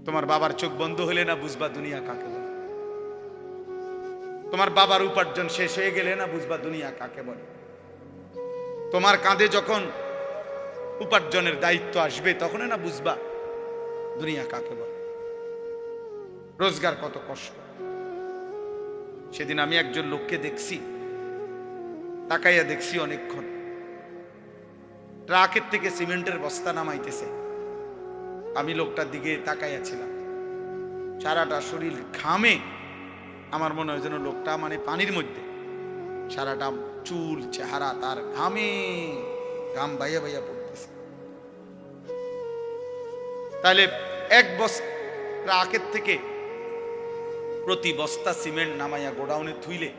তোমার বাবার চোখ বন্ধ হলে না বুঝবা দুনিয়া কাকে বলে। তোমার বাবার উপার্জন শেষ হয়ে গেলে না বুঝবা দুনিয়া কাকে বলে। তোমার কাঁধে যখন উপার্জনের দায়িত্ব আসবে তখন না বুঝবা দুনিয়া কাকে বলে, রোজগার কত কষ্ট। সেদিন আমি একজন লোককে দেখছি, তাকাইয়া দেখছি অনেকক্ষণ, ট্রাকের থেকে সিমেন্টের বস্তা নামাইতেছে। আমি লোকটার দিকে তাকাইয়া ছিলাম, সারাটা শরীর ঘামে। আমার মনে হয় যেন লোকটা মানে পানির মধ্যে, সারাটা চুল চেহারা তার ঘামে, ঘাম বাইয়া বাইয়া পড়তেছে। তাহলে এক বস্তা ট্রাকের থেকে প্রতি বস্তা সিমেন্ট নামাইয়া গোডাউনে থুইলে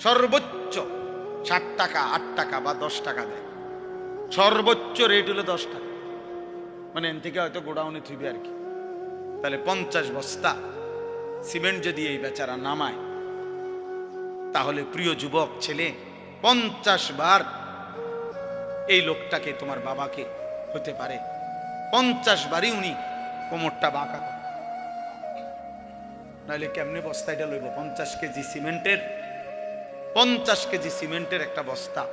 সর্বোচ্চ 60 টাকা, 8 টাকা বা 10 টাকা দেয়। সর্বোচ্চ রেট হলো 10 টাকা, মানে এন থেকে হয়তো গোডাউনে থুইবে আর কি। তাহলে 50 বস্তা সিমেন্ট যদি এই বেচারা নামায়, তাহলে প্রিয় যুবক ছেলে, 50 বার এই লোকটাকে, তোমার বাবাকে হতে পারে 50 বারই উনি কোমরটা বাঁকা করে। নাহলে কেমনে বস্তা এটা লইব? 50 কেজি সিমেন্টের, 50 কেজি সিমেন্টের একটা বস্তা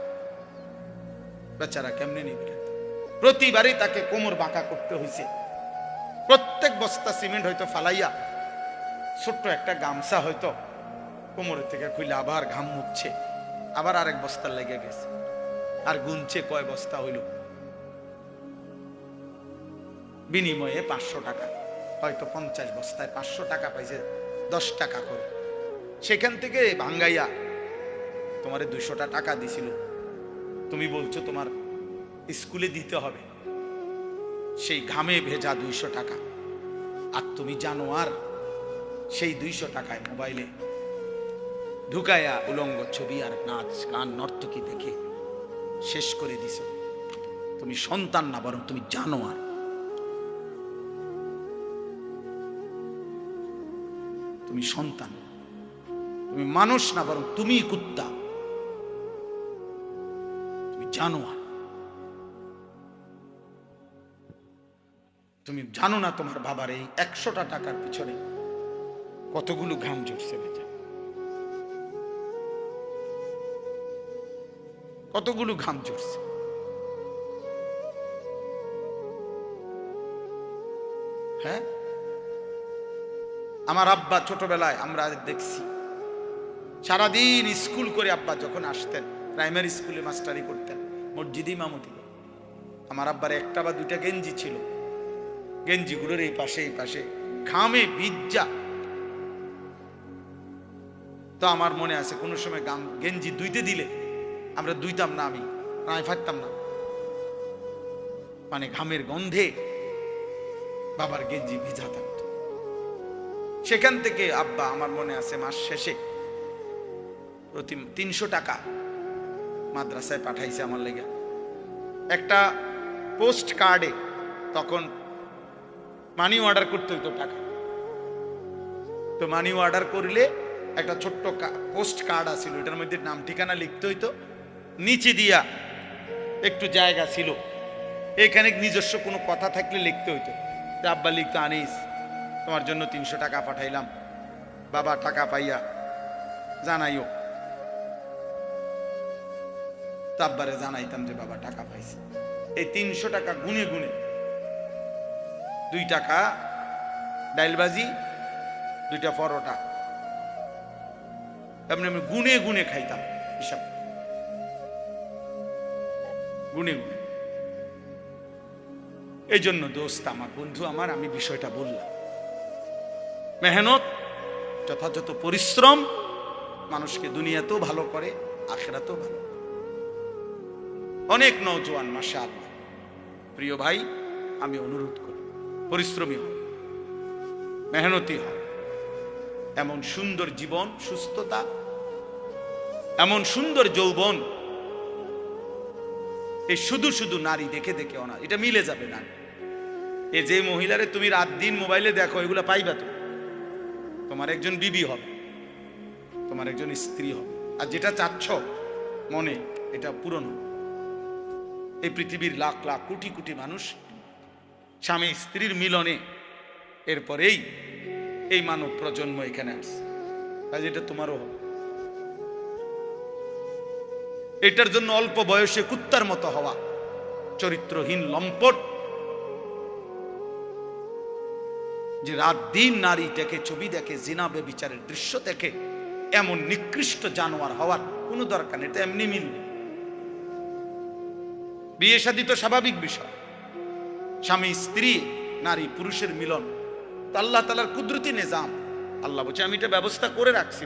বেচারা কেমনে নিবে? প্রতিবারই তাকে কোমর বাঁকা করতে হয়েছে। প্রত্যেক বস্তা সিমেন্ট হয়তো ফালাইয়া ছোট্ট একটা গামছা হয়তো কোমরের থেকে খুলে আবার ঘাম মুছছে, আবার আরেক বস্তা লেগে গেছে, আর গুনছে কয় বস্তা হইল। বিনিময়ে 500 টাকা, হয়তো 50 বস্তায় 500 টাকা পাইছে, 10 টাকা করে। সেখান থেকে ভাঙ্গাইয়া তোমারে 200 টাকা দিছিল, তুমি বলছো তোমার স্কুলে দিতে হবে, সেই ঘামে ভেজা 200 টাকা। আর তুমি জানো আর সেই 200 টাকায় মোবাইলে ঢুকাইয়া উলঙ্গ ছবি আর নাচ গান নর্তকী দেখে শেষ করে দিছ। তুমি সন্তান না, বরং তুমি জানো আর। তুমি সন্তান, তুমি মানুষ না, বরং তুমি কুত্তা, তুমি জানোয়ার। তুমি জানো না তোমার বাবার এই 100টা টাকার পিছনে কতগুলো ঘাম ঝরছে, বেটা, কতগুলো ঘাম ঝরছে। হ্যাঁ, আমার আব্বা ছোটবেলায় আমরা দেখছি সারাদিন স্কুল করে আব্বা যখন আসতেন, প্রাইমারি স্কুলে মাস্টারি করতেন, মসজিদে ইমামতি। আমার আব্বার একটা বা দুইটা গেঞ্জি ছিল, গেঞ্জিগুলোর এই পাশে এই পাশে ঘামে ভিজা। তো আমার মনে আছে কোনো সময় গেঞ্জি ধুইতে দিলে আমরা ধুইতাম না, আমি প্রায় ফাটতাম না, মানে ঘামের গন্ধে বাবার গেঞ্জি ভিজা থাকত। সেখান থেকে আব্বা, আমার মনে আছে, মাস শেষে প্রতি 300 টাকা মাদ্রাসায় পাঠাইছে আমার লেগে। একটা পোস্ট কার্ডে তখন মানি অর্ডার করতে হইতো টাকা, তো মানি অর্ডার করলে একটা ছোট্ট পোস্ট কার্ড আছিল, এটার মধ্যে নাম ঠিকানা লিখতে হইতো, নিচে দিয়া একটু জায়গা ছিল, এখানে নিজস্ব কোনো কথা থাকলে লিখতে হইতো। তো আব্বা লিখতো, আনিস তোমার জন্য 300 টাকা পাঠাইলাম, বাবা টাকা পাইয়া জানাইও। তো আব্বারে জানাইতাম যে বাবা টাকা পাইছে। এই 300 টাকা গুনে গুনে 2 টাকা ডাইলবাজি, 2টা পরোটা, এমনি আমি গুনে গুনে খাইতাম, হিসাব গুনে গুনে। এই জন্য দোস্ত আমার, বন্ধু আমার, আমি বিষয়টা বললাম, মেহনত, যথাযথ পরিশ্রম মানুষকে দুনিয়াতেও ভালো করে, আখিরাতেও ভালো। অনেক নওজোয়ান মাশাআল্লাহ, প্রিয় ভাই, আমি অনুরোধ করি পরিশ্রমী হও, মেহনতি হও। এমন সুন্দর জীবন, সুস্থতা, এমন সুন্দর যৌবন, এই শুধু শুধু নারী দেখে দেখে না, এটা মিলে যাবে না। এ যে মহিলারে তুমি রাত দিন মোবাইলে দেখো, এগুলা পাইবা তো, তোমার একজন বিবি হবে, তোমার একজন স্ত্রী হবে। আর যেটা চাচ্ছ মনে, এটা পূরণ হবে। এই পৃথিবীর লাখ লাখ কোটি কোটি মানুষ স্বামী স্ত্রীর মিলনে এরপরেই এই মানব প্রজন্ম এখানে আসছে। কাজ এটা তোমারও হবে। এটার জন্য অল্প বয়সে কুত্তার মতো হওয়া, চরিত্রহীন লম্পট, যে রাত দিন নারী দেখে, ছবি দেখে, জিনা ব্যভিচারের দৃশ্য দেখে, এমন নিকৃষ্ট জানোয়ার হওয়ার কোনো দরকার নেই। এটা এমনি মিলবে। বিয়ে শাদী তো স্বাভাবিক বিষয়, স্বামী স্ত্রী, নারী পুরুষের মিলন তো আল্লাহ তাআলার কুদরতি নিজাম। আল্লাহ বলছে আমি এটা ব্যবস্থা করে রাখছি,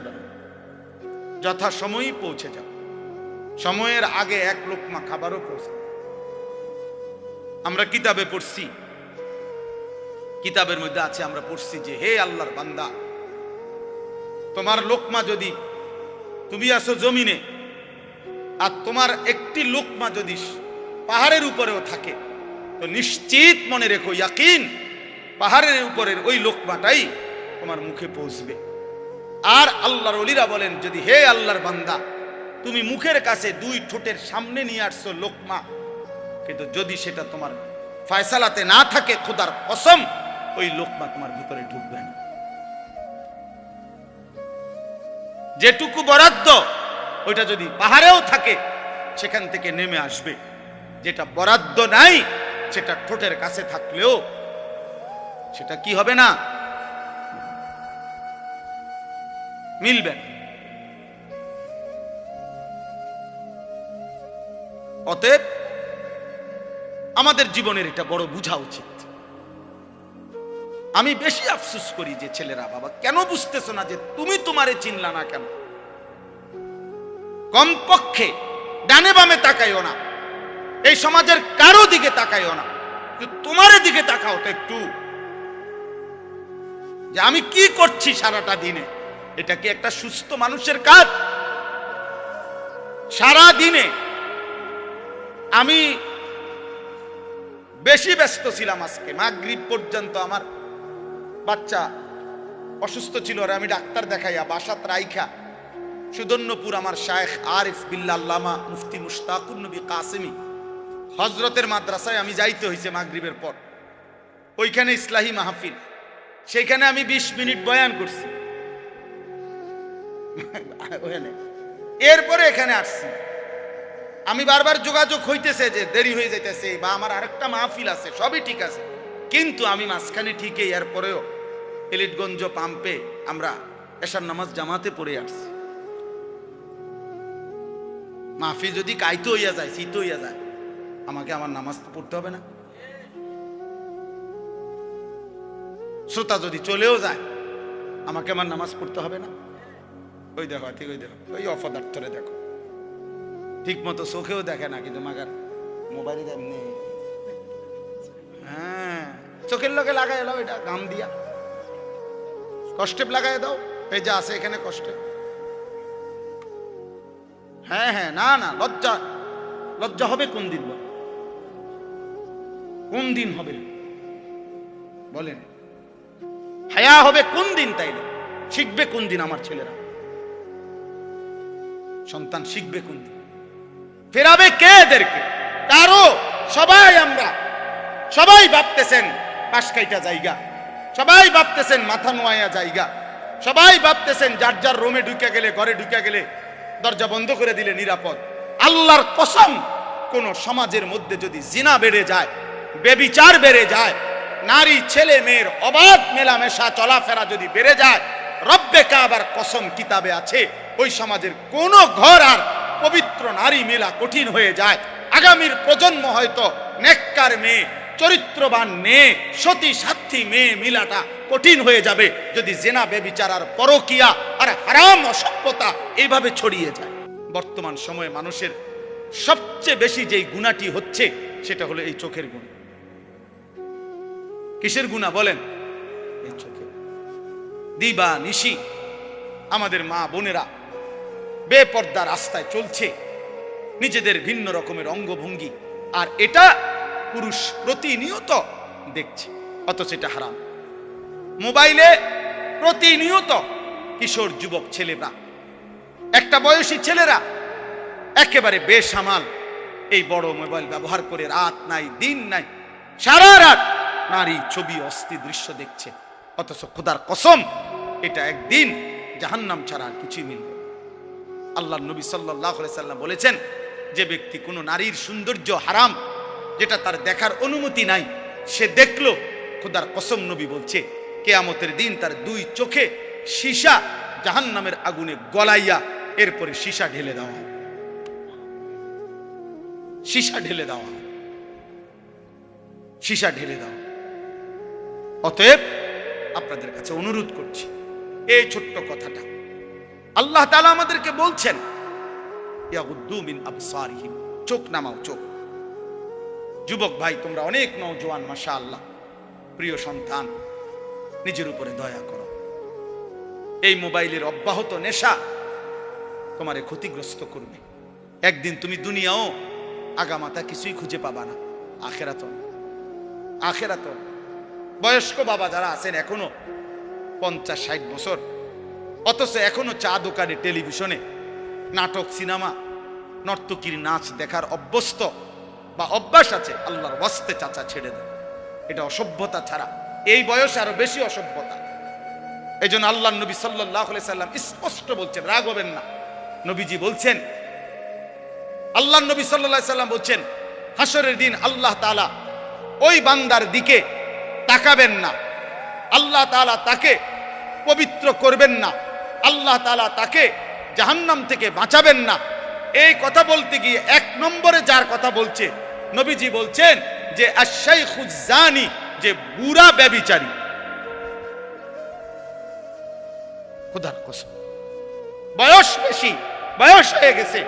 যথা সময়ই পৌঁছে যাও। সময়ের আগে এক লোকমা খাবারও পৌঁছে। আমরা কিতাবে পড়ছি, কিতাবের মধ্যে আছে, আমরা পড়ছি যে হে আল্লাহর বান্দা, তোমার লোকমা যদি, তুমি আসো জমিনে আর তোমার একটি লোকমা যদি পাহাড়ের উপরেও থাকে, তো নিশ্চিত মনে রেখো, ইয়াকিন, পাহাড়ের উপরের ওই লোকমাটাই তোমার মুখে পৌঁছবে। আর আল্লাহর ওলিরা বলেন, যদি হে আল্লাহর বান্দা, তুমি মুখের কাছে দুই ঠোঁটের সামনে নিয়ে আসছো লোকমা, কিন্তু যদি সেটা তোমার ফয়সালাতে না থাকে, খোদার কসম ওই লোকমা তোমার ভিতরে ঢুকবে না। যেটুকু বরাদ্দ ওইটা যদি পাহাড়েও থাকে সেখান থেকে নেমে আসবে, যেটা বরাদ্দ নাই সেটা ঠোঁটের কাছে থাকলেও সেটা কি হবে না, মিলবে। অতএব আমাদের জীবনের এটা বড় বুঝা উচিত। আমি বেশি আফসোস করি যে ছেলেরা, বাবা কেন বুঝতেছো না যে তুমি তোমারে চিনলা না কেন? কমপক্ষে ডানে বামে তাকাইও না, এই সমাজের কারো দিকে তাকাইও না, তোমার দিকে তাকাও তো একটু, যে আমি কি করছি সারাটা দিনে। এটা কি একটা সুস্থ মানুষের কাজ? সারা দিনে আমি বেশি ব্যস্ত ছিলাম। আজকে মাগরিব পর্যন্ত আমার বাচ্চা অসুস্থ ছিল, আর আমি ডাক্তার দেখাইয়া বাসাত রাইখা সুদন্যপুর আমার শায়েখ আরিফ বিল্লাহ আল্লামা মুফতি মুশতাকুর নবী কাসেমি হজরতের মাদ্রাসায় আমি যাইতে হয়েছে মাগরিবের পর। ওইখানে ইসলাহি মাহফিল, সেখানে আমি 20 মিনিট বয়ান করছি। এরপরে এখানে আসছি, আমি বারবার যোগাযোগ হইতেছে যে দেরি হয়ে যাইতেছে বা আমার আরেকটা মাহফিল আছে, সবই ঠিক আছে, কিন্তু আমি মাঝখানে ঠিকই এরপরেও এলিটগঞ্জ পাম্পে আমরা এশার নামাজ জামাতে পড়ে আসছি। মাহফিল যদি কাইতে হইয়া যায়, শীত হইয়া যায়, আমাকে আমার নামাজ পড়তে হবে না? শ্রোতা যদি চলেও যায়, আমাকে আমার নামাজ পড়তে হবে না? ওই দেখো, ঠিক ওই দেখো, ওই অপদার্থরে দেখো, ঠিক মতো চোখেও দেখে না, কিন্তু মাগার মোবাইলে এমনি, হ্যাঁ চোখের লোকে লাগাই এলাও, এটা গাম দিয়া কষ্টে লাগাই দাও, এই যে আছে এখানে কষ্টে। হ্যাঁ হ্যাঁ, না না, লজ্জা, লজ্জা হবে কোন দিন? কোন দিন হবে বলেন? হায়া হবে কোন দিন? তাইলে শিখবে কোন দিন আমার ছেলেরা? সন্তান শিখবে কোন দিন? ফেরাবে কে এদেরকে? কারো। সবাই আমরা সবাই ভাবতেছেন পাশ কাইটা জায়গা, সবাই ভাবতেছেন মাথা নোয়া জায়গা, সবাই ভাবতেছেন যার যার রুমে ঢুকে গেলে, ঘরে ঢুকে গেলে দরজা বন্ধ করে দিলে নিরাপদ। আল্লাহর কসম, কোন সমাজের মধ্যে যদি জিনা বেড়ে যায়, বেবিচার বেড়ে যায়, নারী ছেলে মেয়ের অবাধ মেলামেশা চলাফেরা যদি বেড়ে যায়, রব্বে কাবার কসম কিতাবে আছে, ওই সমাজের কোন ঘর আর পবিত্র নারী মেলা কঠিন হয়ে যায়। আগামীর প্রজন্ম হয়তো নেককার মেয়ে, চরিত্রবান মেয়ে, সতী সাথী মেয়ে মিলাটা কঠিন হয়ে যাবে যদি জেনা বেবিচার আর পরকিয়া আর হারাম অসভ্যতা এইভাবে ছড়িয়ে যায়। বর্তমান সময়ে মানুষের সবচেয়ে বেশি যেই গুণাটি হচ্ছে সেটা হলো এই চোখের গুণ। কিসের গুণা বলেন? এই চোখে। দিবা নিশি আমাদের মা বোনেরা বেপর্দা রাস্তায় চলছে, নিজেদের ভিন্ন রকমের অঙ্গভঙ্গি, আর এটা পুরুষ প্রতিনিয়ত দেখছে, অথচ এটা হারাম। মোবাইলে প্রতিনিয়ত কিশোর যুবক ছেলেরা, একটা বয়সী ছেলেরা একেবারে বেসামাল এই বড় মোবাইল ব্যবহার করে রাত নাই দিন নাই সারা রাত নারী ছবি অস্থির দৃশ্য দেখছে। অথচ খোদার কসম এটা একদিন জাহান্নাম ছাড়া আর কিছুই মিলবে। আল্লাহ নবী সাল্লাল্লাহু আলাইহি সাল্লাম বলেছেন, যে ব্যক্তি কোনো নারীর সৌন্দর্য হারাম, যেটা তার দেখার অনুমতি নাই, সে দেখলো, খোদার কসম নবী বলছে কিয়ামতের দিন তার দুই চোখে সীসা জাহান্নামের আগুনে গলাইয়া এরপরে সীসা ঢেলে দেওয়া হয়, সীসা ঢেলে দেওয়া হয়, সীসা ঢেলে দেওয়া। অতএব আপনাদের কাছে অনুরোধ করছি, এই ছোট্ট কথাটা আল্লাহ তাআলা আমাদেরকে বলছেন, ইয়াগুদ্দু মিন আবসারিহিম, চোখ নামাও, চোখ। যুবক ভাই, তোমরা অনেক নওজোয়ান, মাশাআল্লাহ, প্রিয় সন্তান, নিজের উপরে দয়া করো। এই মোবাইলের অব্যাহত নেশা তোমারে ক্ষতিগ্রস্ত করবে। একদিন তুমি দুনিয়াও আগামাতা কিছুই খুঁজে পাবা না, আখেরাত আখেরাত। বয়স্ক বাবা যারা আছেন এখনো 50-60 বছর, অথচ এখনো চা দোকানে, টেলিভিশনে নাটক, সিনেমা, নর্তকীর নাচ দেখার অভ্যস্ত বা অভ্যাস আছে, আল্লাহর ওয়াস্তে চাচা ছেড়ে দেন। এটা অসভ্যতা ছাড়া এই বয়সে আরো বেশি অসভ্যতা। এই জন্য আল্লাহ নবী সাল্লাল্লাহু আলাইহি সাল্লাম স্পষ্ট বলছেন, রাগ হবেন না, নবীজি বলছেন, আল্লাহ নবী সাল্লাল্লাহু আলাইহি সাল্লাম বলছেন, হাসরের দিন আল্লাহ তাআলা ওই বান্দার দিকে তাকাবেন না, আল্লাহ তাআলা তাকে পবিত্র করবেন না, আল্লাহ তাআলা তাকে জাহান্নাম থেকে বাঁচাবেন না। এই কথা বলতে গিয়ে 1 নম্বরে যার কথা বলছে, নবীজি বলছেন যে আশ-শাইখুজ জানি, যে বুড়া ব্যভিচারী। খোদার কসম, বয়স বেশি, বয়স হয়ে গেছে,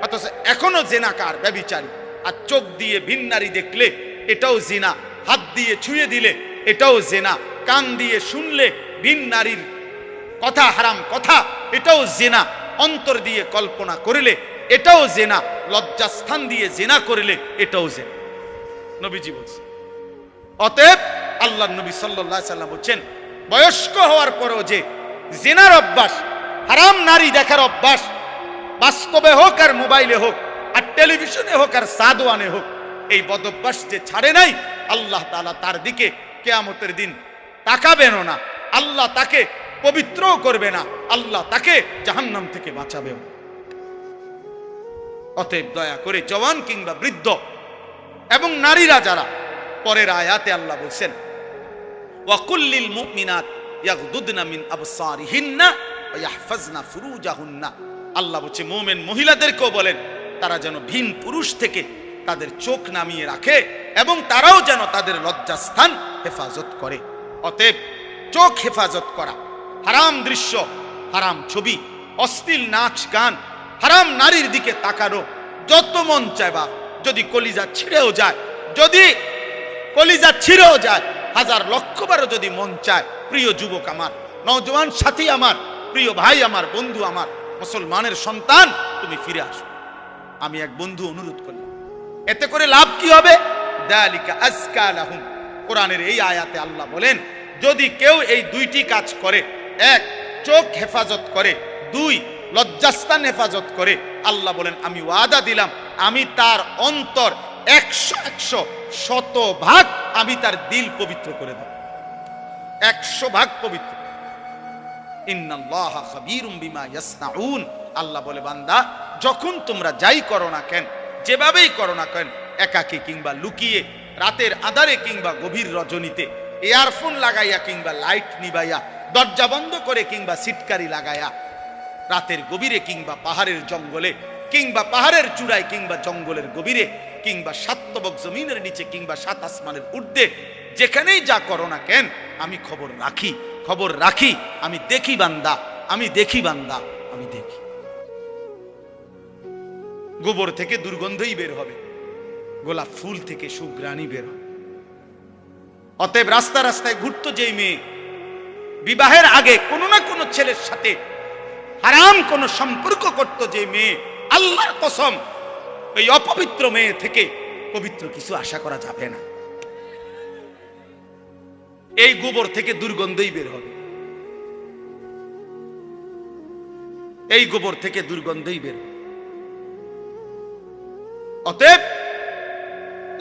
অথচ এখনো জিনাকার, ব্যভিচারী। আর চোখ দিয়ে ভিন নারী দেখলে এটাও জিনা, হাত দিয়ে ছুঁয়ে দিলে এটাও জিনা, কান দিয়ে শুনলে ভিন নারীর কথা, হারাম কথা, এটাও জিনা, অন্তর দিয়ে কল্পনা করলে এটাও জিনা, লজ্জাস্থান দিয়ে জিনা করলে এটাও জিনা, নবীজি বলছেন। অতএব আল্লাহ নবী সাল্লাল্লাহু আলাইহি সাল্লাম বলছেন, বয়স্ক হওয়ার পরেও যে জিনার অভ্যাস, হারাম নারী দেখার অভ্যাস, বাস্তবে হোক আর মোবাইলে হোক আর টেলিভিশনে হোক আর সাদওয়ানে হোক, এই বদঅভ্যাস যে ছাড়ে নাই, আল্লাহ তাআলা তার দিকে কিয়ামতের দিন তাকাবেনও না, আল্লাহ তাকে পবিত্রও করবে না, আল্লাহ তাকে জাহান্নাম থেকে বাঁচাবেও। অতএব দয়া করে জওয়ান কিংবা বৃদ্ধ এবং নারীরা যারা, পরের আয়াতে আল্লাহ বলছেন, ওয়া কুল্লিল মুমিনাত ইয়াগদুদনা মিন আবসারিহিন্না ওয়া ইয়াহফাজনা ফুরুজাহুন্না। আল্লাহ বলছে মুমিন মহিলাদেরকেও বলেন তারা যেন ভিন পুরুষ থেকে তাদের চোখ নামিয়ে রাখে এবং তারাও যেন তাদের লজ্জাস্থান হেফাজত করে। অতএব চোখ হেফাজত করা, হারাম দৃশ্য, হারাম ছবি, অশ্লীল নাচ গান, হারাম নারীর দিকে তাকানো যত মন চায়, বা যদি কলিজা ছিঁড়েও যায়, যদি কলিজা ছিঁড়েও যায়, 1000 লক্ষ বারও যদি মন চায়, প্রিয় যুবক আমার, নওজোয়ান সাথী আমার, প্রিয় ভাই আমার, বন্ধু আমার, মুসলমানের সন্তান, তুমি ফিরে আসো। আমি এক বন্ধু অনুরোধ করলাম, এতে করে লাভ কি হবে? যালিকা আজকা লাহুম। কোরআনের এই আয়াতে আল্লাহ বলেন, যদি কেউ এই 2টি কাজ করে, 1 চোখ হেফাজত করে, 2 লজ্জাস্থান হেফাজত করে, আল্লাহ বলেন আমি ওয়াদা দিলাম, আমি তার অন্তর 100 শতভাগ আমি তার দিল পবিত্র করে দেব, 100 ভাগ পবিত্র। ইন্নাল্লাহা খাবীরুম বিমা ইয়াসনাউন। আল্লাহ বলে, বান্দা যখন তোমরা যাই করো না কেন, যেভাবেই করো না কেন, একাকী কিংবা লুকিয়ে, রাতের আধারে কিংবা গভীর রজনীতে, ইয়ারফোন লাগাইয়া কিংবা লাইট নিবাইয়া, দরজা বন্ধ করে কিংবা সিটকারি লাগাইয়া, রাতের গভীরে কিংবা পাহাড়ের জঙ্গলে কিংবা পাহাড়ের চূড়ায় কিংবা জঙ্গলের গভীরে কিংবা 7 তবক জমিনের নিচে কিংবা 7 আসমানের ঊর্ধ্বে, যেখানেই যা করো না কেন, আমি খবর রাখি, খবর রাখি, আমি দেখি বান্দা, আমি দেখি বান্দা, আমি দেখি। গোবর থেকে দুর্গন্ধই বের হবে, গোলাপ ফুল থেকে সুঘ্রাণই বের হবে। অতএব রাস্তা রাস্তায় ঘুরতো যেই মেয়ে, বিবাহের আগে কোনো না কোনো ছেলের সাথে হারাম কোনো সম্পর্ক করত যে মেয়ে, আল্লাহর কসম ওই অপবিত্র মেয়ে থেকে পবিত্র কিছু আশা করা যাবে না। এই গোবর থেকে দুর্গন্ধই বের হবে, এই গোবর থেকে দুর্গন্ধই বের হবে। অতএব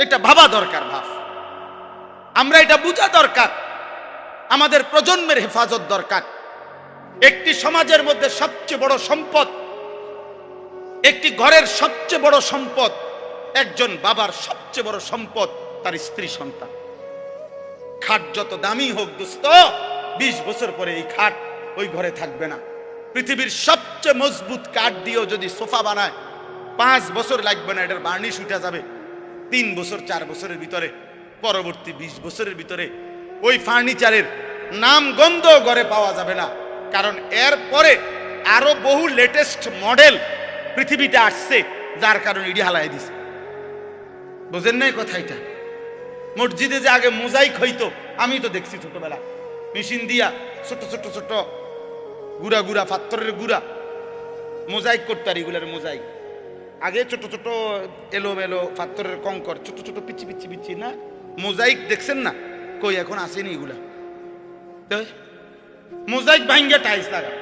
এটা ভাবা দরকার, ভাব, আমরা এটা বোঝা দরকার। আমাদের প্রজন্মের হেফাজত দরকার। একটি সমাজের মধ্যে সবচেয়ে বড় সম্পদ, একটি ঘরের সবচেয়ে বড় সম্পদ, একজন বাবার সবচেয়ে বড় সম্পদ তার স্ত্রী সন্তান। খাট যত দামি হোক দোস্ত, 20 বছর পরে এই খাট ওই ঘরে থাকবে না। পৃথিবীর সবচেয়ে মজবুত কাঠ দিয়েও যদি সোফা বানায় 5 বছর লাগবে না, এটার বার্নিশ উঠে যাবে 3 বছর 4 বছরের ভিতরে। পরবর্তী 20 বছরের ভিতরে ওই ফার্নিচারের নাম গন্ধ ঘরে পাওয়া যাবে না, কারণ এর পরে আরো বহু লেটেস্ট মডেল পৃথিবীতে আসছে, যার কারণে ইডি হালাই দিছে। বুঝেন নাই কথা? এটা মসজিদে যে আগে মোজাইক হইতো, আমি তো দেখছি ছোটবেলা, মেশিন দিয়া ছোট ছোট ছোট গুড়া গুড়া পাথরের গুড়া মোজাইক করতো। আর এগুলার মোজাইক আগে ছোট ছোট এলো মেলো পাথরের কঙ্কর, ছোট ছোট পিচি পিচি পিচি না মোজাইক দেখছেন না? কই এখন আসেনি এগুলা। মোজাইক ভাঙ্গা টাইলস লাগা,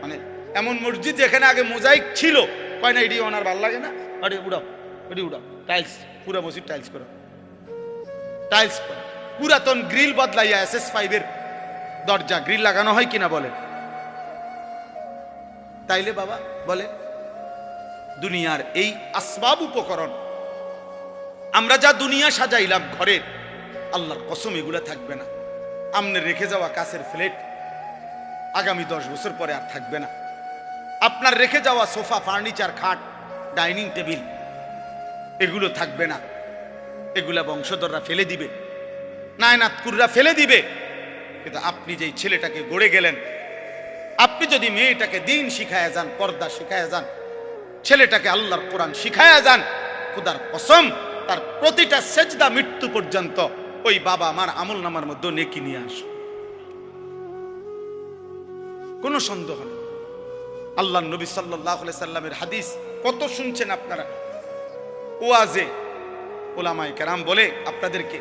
মানে এমন মসজিদ যেখানে আগে মোজাইক ছিল, কয় না এটি ওনার ভাল লাগে না, আরে উড়াও এটি উড়াও, টাইলস পুরা বসি টাইলস করো, টাইলস করো। পুরাতন গ্রিল বদলাইয়া SS5 এর দরজা গ্রিল লাগানো হয় কিনা বলে? তাইলে বাবা বলে দুনিয়ার এই আসবাব উপকরণ আমরা যা দুনিয়া সাজাইলাম ঘরের, আল্লাহর কসম এগুলা থাকবে না। আমনে রেখে যাওয়া কাছের ফ্লেট আগামী 10 বছর পরে আর থাকবে না। আপনার রেখে যাওয়া সোফা, ফার্নিচার, খাট, ডাইনিং টেবিল এগুলো থাকবে না। এগুলা বংশধররা ফেলে দিবে, নায়নাতকুররা ফেলে দিবে। কিন্তু আপনি যেই ছেলেটাকে গড়ে গেলেন, আপনি যদি মেয়েটাকে দিন শিখায়া যান, পর্দা শিখায়া যান, ছেলেটাকে আল্লাহর কোরআন শিখায়া যান, খোদার কসম তার প্রতিটা সেজদা মৃত্যু পর্যন্ত ওই বাবা মার আমল নামার মধ্যে নেকি নিয়ে আস, কোনো সন্দেহ নেই। আল্লাহ নবী সাল্লাল্লাহু আলাইহি সাল্লামের হাদিস কত শুনছেন আপনারা, ওয়াজে উলামায়ে কেরাম বলে আপনাদেরকে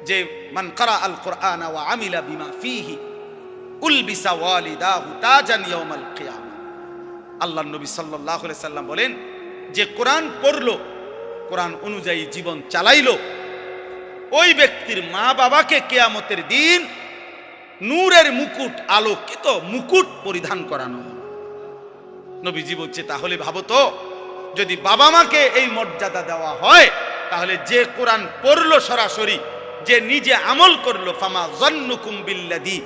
যে মান ক্বারা আল কুরআন ওয়া আমিলা বিমা ফীহি উলবিসা ওয়ালিদাহু তাজান ইয়াউমাল কিয়ামা। আল্লাহ নবী সাল্লাল্লাহু আলাইহি সাল্লাম বলেন, যে কোরআন পড়লো, কোরআন অনুযায়ী জীবন চালাইলো, ওই ব্যক্তির মা বাবাকে কিয়ামতের দিন নূরের মুকুট, আলোকিত মুকুট পরিধান করানো। নবীজি বলছে তাহলে ভাবো তো, যদি বাবা মাকে এই মর্যাদা দেওয়া হয়, তাহলে যে কোরআন পড়লো সরাসরি, যে নিজে আমল করলো, ফামা যান্নুকুম বিল্লাযী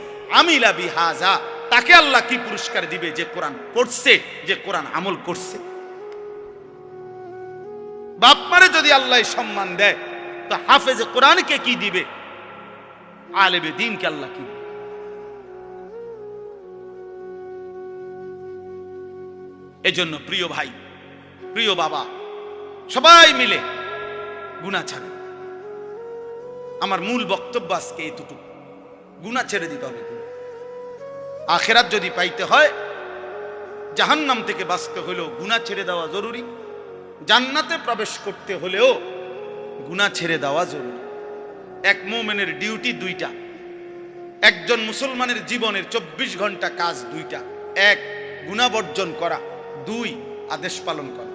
আমিলা বিহাযা, তাকে আল্লাহ কি পুরস্কার দিবে? যে কোরআন পড়ছে, যে কোরআন আমল করছে। বাপ মারে যদি আল্লাহ সম্মান দেয়, তো হাফেজে কোরআনকে কি দিবে? আলেমে দ্বীনকে আল্লাহ কি দিবে? এজন্য প্রিয় ভাই, প্রিয় বাবা, সবাই মিলে গুনাহ ছাড়েন। আমার মূল বক্তব্য আজকে এতটুকু, গুনাহ ছেড়ে দিতে হবে। আখিরাত যদি পাইতে হয়, জাহান্নাম থেকে বাঁচতে হলেও গুনাহ ছেড়ে দেওয়া জরুরি, জান্নাতে প্রবেশ করতে হলেও গুনাহ ছেড়ে দেওয়া জরুরি। এক মুমিনের ডিউটি 2টা, একজন মুসলমানের জীবনের 24 ঘন্টা কাজ 2টা। 1 গুনাহ বর্জন করা, 2 আদেশ পালন করা।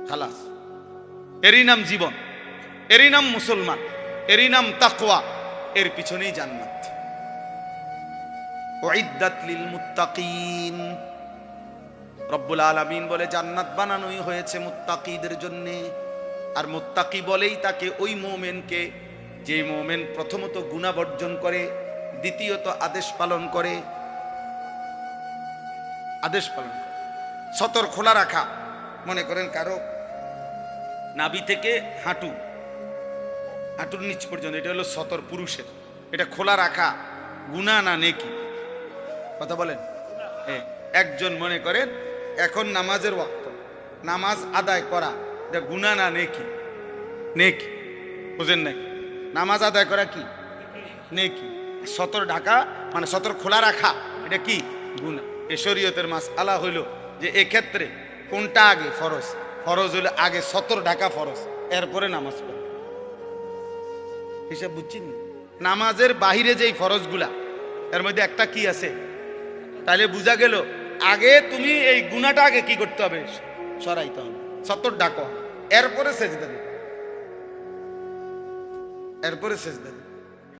খালাস, এরই নাম জীবন, এরই নাম মুসলমান, এরই নাম তাকওয়া, এর পিছনেই জান্নাত। উইদ্দাত লিল মুত্তাকিন, রব্বুল আলামিন বলে জান্নাত বানানোই হয়েছে মুত্তাকিদের জন্য। আর মুত্তাকি বলেই তাকে ওই মুমিনকে, যে মুমিন প্রথমত গুনাহ বর্জন করে, দ্বিতীয়ত আদেশ পালন করে। আদেশ পালন, সতর খোলা রাখা। মনে করেন কারো নাভি থেকে হাঁটুর নিচ পর্যন্ত, এটা হলো সতর পুরুষের, এটা খোলা রাখা গুনাহ না নেকি? কথা বলেন। একজন মনে করেন এখন নামাজের ওয়াক্ত, নামাজ আদায় করা, এটা গুনাহ না নেকি? নেকি, বুঝেন নাই? নামাজ আদায় করা কি নেকি? সতর ঢাকা মানে সতর খোলা রাখা, এটা কি? গুনাহ। এ শরীয়তের মাসআলা হইল যে এক্ষেত্রে কোনটা আগে ফরজ? ফরজ হইলে আগে সতর ঢাকা ফরজ, এরপরে নামাজ পড়া। হিসাব বুঝছেন? নামাজের বাহিরে যেই ফরজগুলা, এর মধ্যে একটা কি আছে? তাহলে বোঝা গেল আগে তুমি এই গুনাহটা আগে কি করতে হবে? সরাইতে হবে, সতর ঢাকা, এরপরে সেজদা দিতে, এরপরে সেজদা।